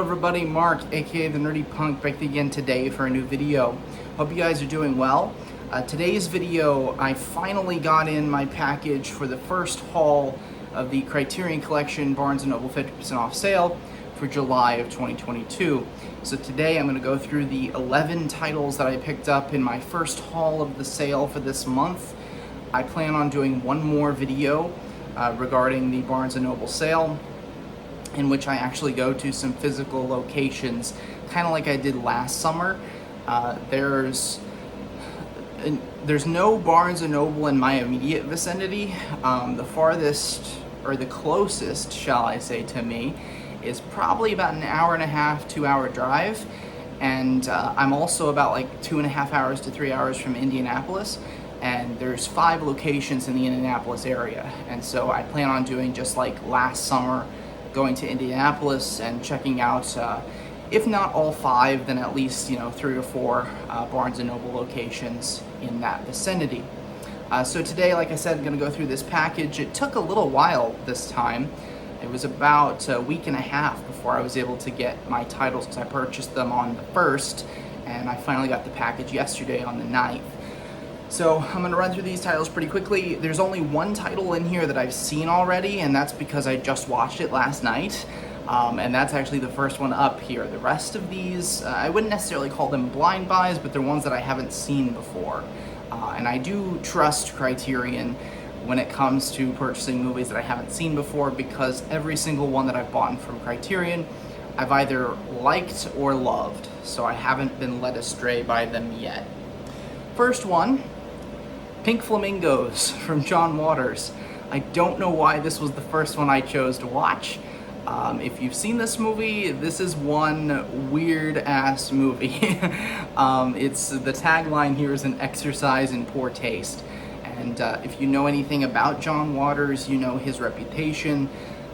everybody, Mark, aka the Nerdy Punk, back again today for a new video. Hope you guys are doing well. Today's video, I finally got in my package for the first haul of the Criterion Collection Barnes & Noble 50% off sale for July of 2022. So today I'm going to go through the 11 titles that I picked up in my first haul of the sale for this month. I plan on doing one more video regarding the Barnes & Noble sale, in which I actually go to some physical locations, kind of like I did last summer. There's no Barnes & Noble in my immediate vicinity. The farthest, or the closest, shall I say, to me, is probably about an hour and a half, 2-hour drive. And I'm also about like 2.5 hours to 3 hours from Indianapolis. And there's 5 locations in the Indianapolis area. And so I plan on doing just like last summer, going to Indianapolis and checking out, if not all 5, then at least 3 or 4 Barnes & Noble locations in that vicinity. So today, like I said, I'm going to go through this package. It took a little while this time. It was about a week and a half before I was able to get my titles, because I purchased them on the 1st, and I finally got the package yesterday on the 9th. So I'm going to run through these titles pretty quickly. There's only one title in here that I've seen already, and that's because I just watched it last night. And that's actually the first one up here. The rest of these, I wouldn't necessarily call them blind buys, but they're ones that I haven't seen before. And I do trust Criterion when it comes to purchasing movies that I haven't seen before, because every single one that I've bought from Criterion, I've either liked or loved. So I haven't been led astray by them yet. First one, Pink Flamingos from John Waters. I don't know why this was the first one I chose to watch. If you've seen this movie, this is one weird-ass movie. It's the tagline here is an exercise in poor taste. And if you know anything about John Waters, you know his reputation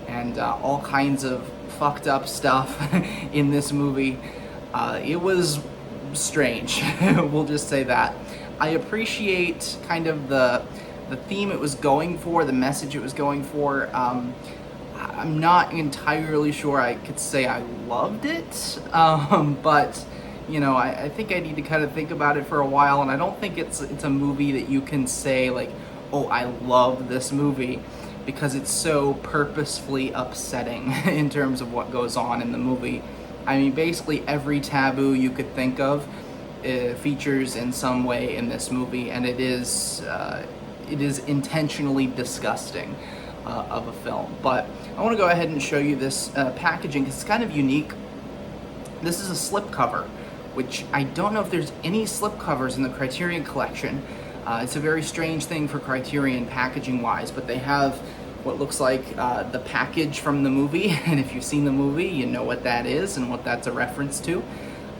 and all kinds of fucked up stuff in this movie. It was strange, we'll just say that. I appreciate kind of the theme it was going for, the message it was going for. I'm not entirely sure I could say I loved it, but I think I need to kind of think about it for a while, and I don't think it's a movie that you can say like, oh, I love this movie, because it's so purposefully upsetting in terms of what goes on in the movie. I mean, basically every taboo you could think of features in some way in this movie, and it is intentionally disgusting of a film. But I want to go ahead and show you this packaging, because it's kind of unique. This is a slipcover, which I don't know if there's any slipcovers in the Criterion collection. It's a very strange thing for Criterion packaging wise, but they have what looks like the package from the movie, and if you've seen the movie, you know what that is and what that's a reference to.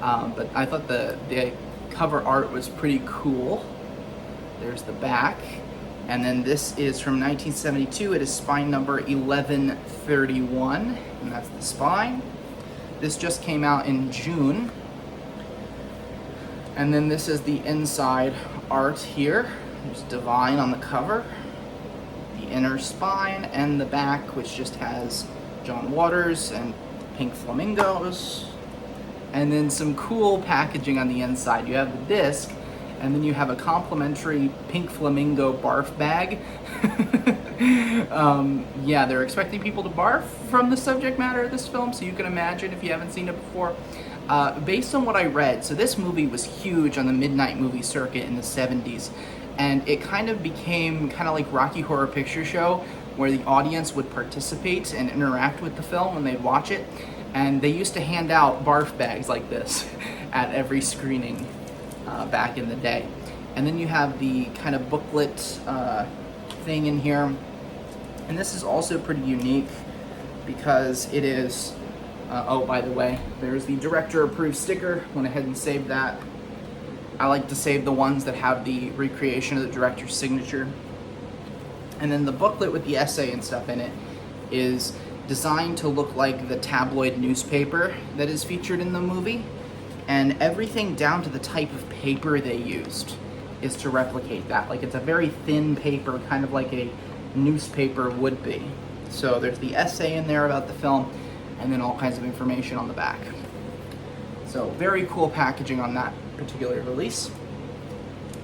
But I thought the cover art was pretty cool. There's the back. And then this is from 1972. It is spine number 1131, and that's the spine. This just came out in June. And then this is the inside art here. There's Divine on the cover, the inner spine, and the back, which just has John Waters and Pink Flamingos. And then some cool packaging on the inside. You have the disc, and then you have a complimentary Pink Flamingo barf bag. Yeah, they're expecting people to barf from the subject matter of this film, so you can imagine if you haven't seen it before. Based on what I read, so this movie was huge on the midnight movie circuit in the 70s, and it kind of became kind of like Rocky Horror Picture Show, where the audience would participate and interact with the film when they'd watch it, and they used to hand out barf bags like this at every screening back in the day. And then you have the kind of booklet thing in here, and this is also pretty unique because it is oh, by the way, there's the director approved sticker. Went ahead and saved that. I like to save the ones that have the recreation of the director's signature. And then the booklet with the essay and stuff in it is designed to look like the tabloid newspaper that is featured in the movie, and everything down to the type of paper they used is to replicate that. Like, it's a very thin paper, kind of like a newspaper would be. So there's the essay in there about the film, and then all kinds of information on the back. So very cool packaging on that particular release.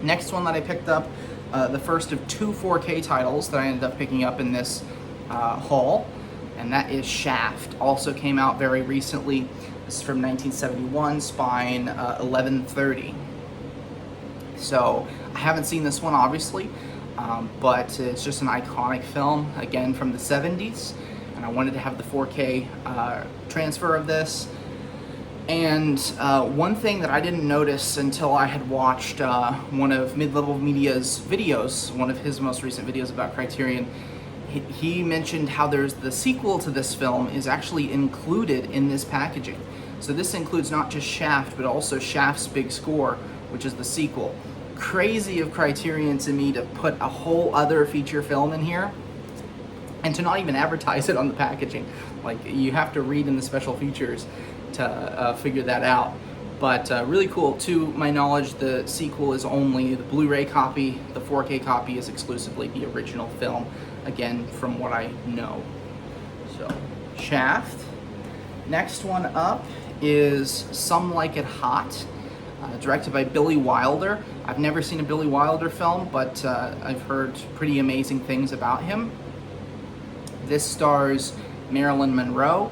Next one that I picked up, the first of 2 4K titles that I ended up picking up in this haul, and that is Shaft. Also came out very recently. This is from 1971, spine 1130. So I haven't seen this one, obviously, but it's just an iconic film, again from the 70s, and I wanted to have the 4K transfer of this. And one thing that I didn't notice until I had watched one of Mid-Level Media's videos, one of his most recent videos about Criterion, he mentioned how there's the sequel to this film is actually included in this packaging. So this includes not just Shaft, but also Shaft's Big Score, which is the sequel. Crazy of Criterion to me to put a whole other feature film in here and to not even advertise it on the packaging. Like, you have to read in the special features to figure that out. But really cool. To my knowledge, the sequel is only the Blu-ray copy. The 4K copy is exclusively the original film, again, from what I know. So, Shaft. Next one up is Some Like It Hot, directed by Billy Wilder. I've never seen a Billy Wilder film, but I've heard pretty amazing things about him. This stars Marilyn Monroe,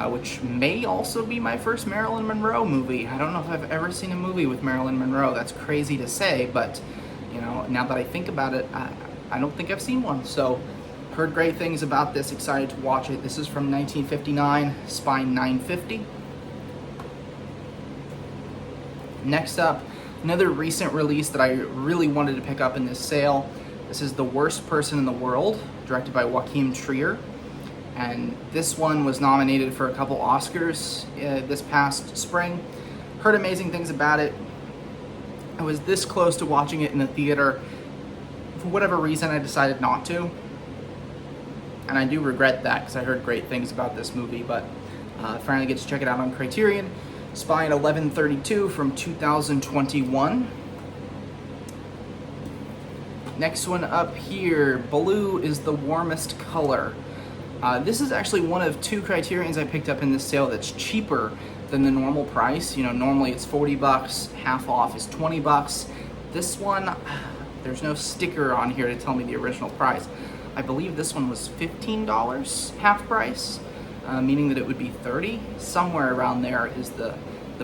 which may also be my first Marilyn Monroe movie. I don't know if I've ever seen a movie with Marilyn Monroe. That's crazy to say, but you know, now that I think about it, I don't think I've seen one. So, heard great things about this, excited to watch it. This is from 1959, spine 950. Next up, another recent release that I really wanted to pick up in this sale. This is The Worst Person in the World, directed by Joachim Trier. And this one was nominated for a couple Oscars this past spring. Heard amazing things about it. I was this close to watching it in the theater. For whatever reason, I decided not to. And I do regret that because I heard great things about this movie, but finally get to check it out on Criterion. Spine 1132 from 2021. Next one up here, Blue is the Warmest Color. This is actually one of 2 Criterions I picked up in this sale that's cheaper than the normal price. You know, normally it's $40, half off is $20. This one, there's no sticker on here to tell me the original price. I believe this one was $15, half price, meaning that it would be $30. Somewhere around there is the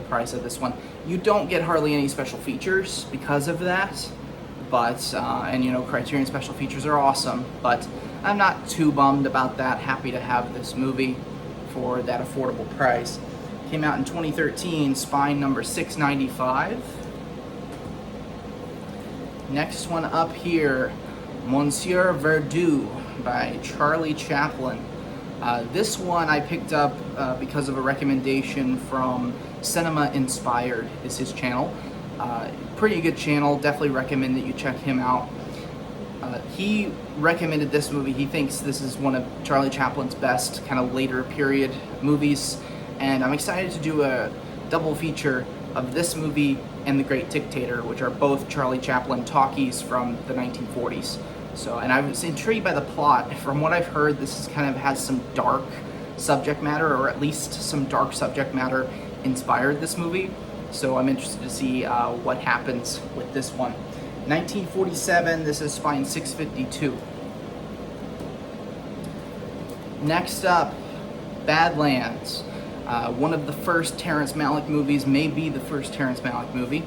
price of this one. You don't get hardly any special features because of that, but, and you know, Criterion special features are awesome, but I'm not too bummed about that. Happy to have this movie for that affordable price. Came out in 2013, spine number 695. Next one up here, Monsieur Verdoux by Charlie Chaplin. This one I picked up because of a recommendation from Cinema Inspired, is his channel. Pretty good channel, definitely recommend that you check him out. He recommended this movie. He thinks this is one of Charlie Chaplin's best kind of later period movies, and I'm excited to do a double feature of this movie and The Great Dictator, which are both Charlie Chaplin talkies from the 1940s. So, and I was intrigued by the plot. From what I've heard, this is kind of has some dark subject matter, or at least some dark subject matter inspired this movie. So I'm interested to see what happens with this one. 1947, this is spine 652. Next up, Badlands. One of the first Terrence Malick movies, maybe the first Terrence Malick movie.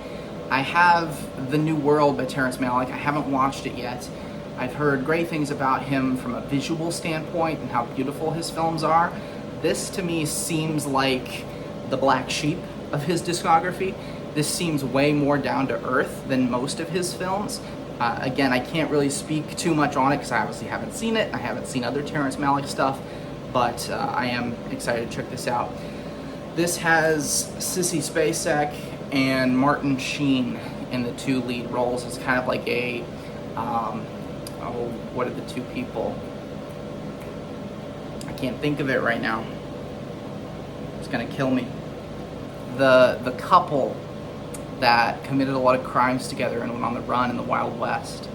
I have The New World by Terrence Malick. I haven't watched it yet. I've heard great things about him from a visual standpoint and how beautiful his films are. This to me seems like the black sheep of his discography. This seems way more down to earth than most of his films. Again, I can't really speak too much on it because I obviously haven't seen it. I haven't seen other Terrence Malick stuff, but I am excited to check this out. This has Sissy Spacek and Martin Sheen in the 2 lead roles. It's kind of like a, what are the 2 people? I can't think of it right now. It's gonna kill me. The couple that committed a lot of crimes together and went on the run in the Wild West.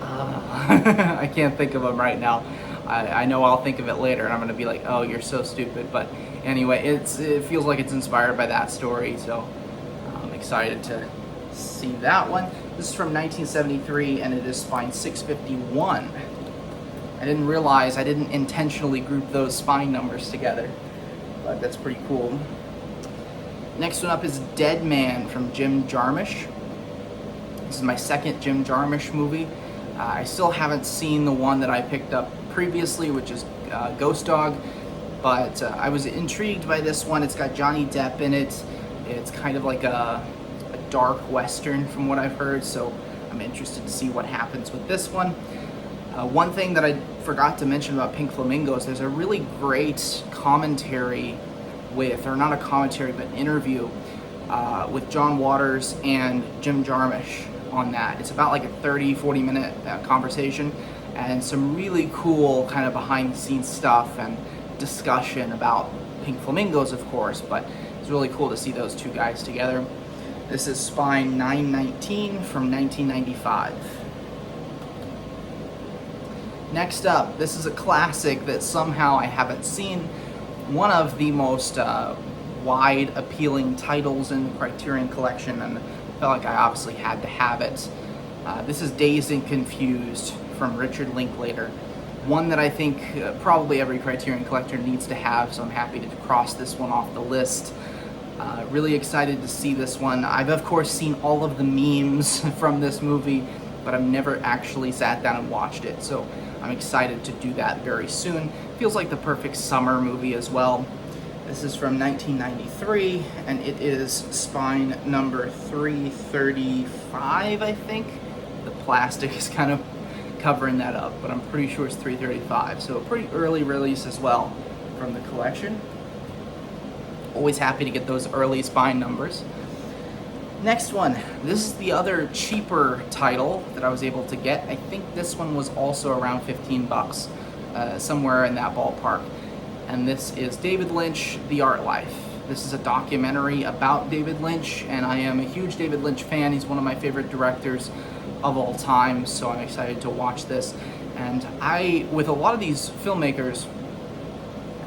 I can't think of them right now. I know I'll think of it later and I'm gonna be like, oh, you're so stupid. But anyway, it feels like it's inspired by that story, so I'm excited to see that one. This is from 1973 and it is spine 651. I didn't realize, I didn't intentionally group those spine numbers together, but that's pretty cool. Next one up is Dead Man from Jim Jarmusch. This is my second Jim Jarmusch movie. I still haven't seen the one that I picked up previously, which is Ghost Dog, but I was intrigued by this one. It's got Johnny Depp in it. It's kind of like a dark western from what I've heard, so I'm interested to see what happens with this one. One thing that I forgot to mention about Pink Flamingos, there's a really great commentary with, or not a commentary, but an interview with John Waters and Jim Jarmusch on that. It's about like a 30-40 minute conversation and some really cool kind of behind the scenes stuff and discussion about Pink Flamingos, of course, but it's really cool to see those two guys together. This is Spine 919 from 1995. Next up, this is a classic that somehow I haven't seen. One of the most wide appealing titles in the Criterion collection, and I felt like I obviously had to have it. This is Dazed and Confused from Richard Linklater. One that I think probably every Criterion collector needs to have, so I'm happy to cross this one off the list. Really excited to see this one. I've of course seen all of the memes from this movie, but I've never actually sat down and watched it, so I'm excited to do that very soon. Feels like the perfect summer movie as well. This is from 1993, and it is spine number 335, I think. The plastic is kind of covering that up, but I'm pretty sure it's 335, so a pretty early release as well from the collection. Always happy to get those early spine numbers. Next one, this is the other cheaper title that I was able to get. I think this one was also around 15 bucks, somewhere in that ballpark. And this is David Lynch, The Art Life. This is a documentary about David Lynch, and I am a huge David Lynch fan. He's one of my favorite directors of all time, so I'm excited to watch this. And with a lot of these filmmakers,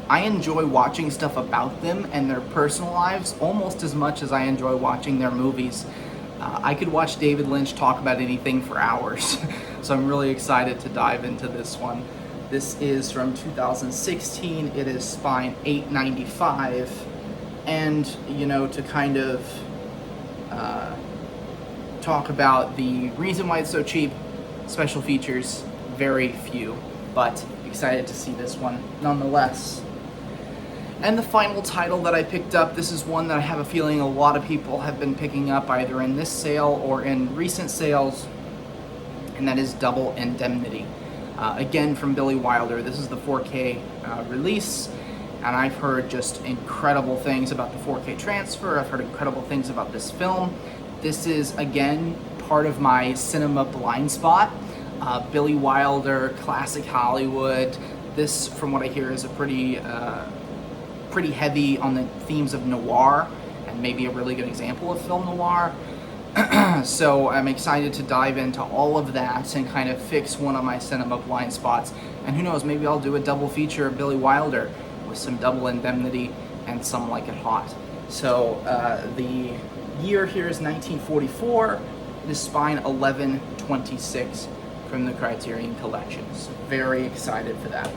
I enjoy watching stuff about them and their personal lives almost as much as I enjoy watching their movies. I could watch David Lynch talk about anything for hours, so I'm really excited to dive into this one. This is from 2016. It is spine 895, and to kind of talk about the reason why it's so cheap. Special features, very few, but excited to see this one nonetheless. And the final title that I picked up, this is one that I have a feeling a lot of people have been picking up either in this sale or in recent sales, and that is Double Indemnity. Again, from Billy Wilder. This is the 4K release, and I've heard just incredible things about the 4K transfer. I've heard incredible things about this film. This is, again, part of my cinema blind spot. Billy Wilder, classic Hollywood. This, from what I hear, is a pretty heavy on the themes of noir, and maybe a really good example of film noir. So I'm excited to dive into all of that and kind of fix one of my cinema blind spots. And who knows, maybe I'll do a double feature of Billy Wilder with some Double Indemnity and Some Like It Hot. So the year here is 1944. It is spine 1126 from the Criterion collection. So very excited for that.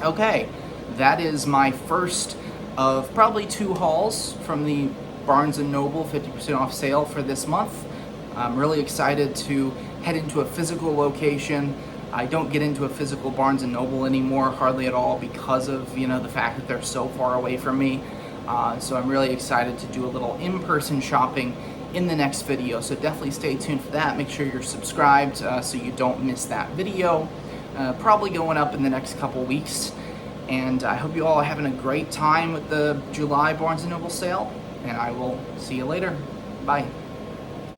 Okay, that is my first of probably 2 hauls from the Barnes & Noble 50% off sale for this month. I'm really excited to head into a physical location. I don't get into a physical Barnes & Noble anymore, hardly at all, because of the fact that they're so far away from me. So I'm really excited to do a little in-person shopping in the next video. So definitely stay tuned for that. Make sure you're subscribed so you don't miss that video. Probably going up in the next couple weeks. And I hope you all are having a great time with the July Barnes & Noble sale. And I will see you later. Bye.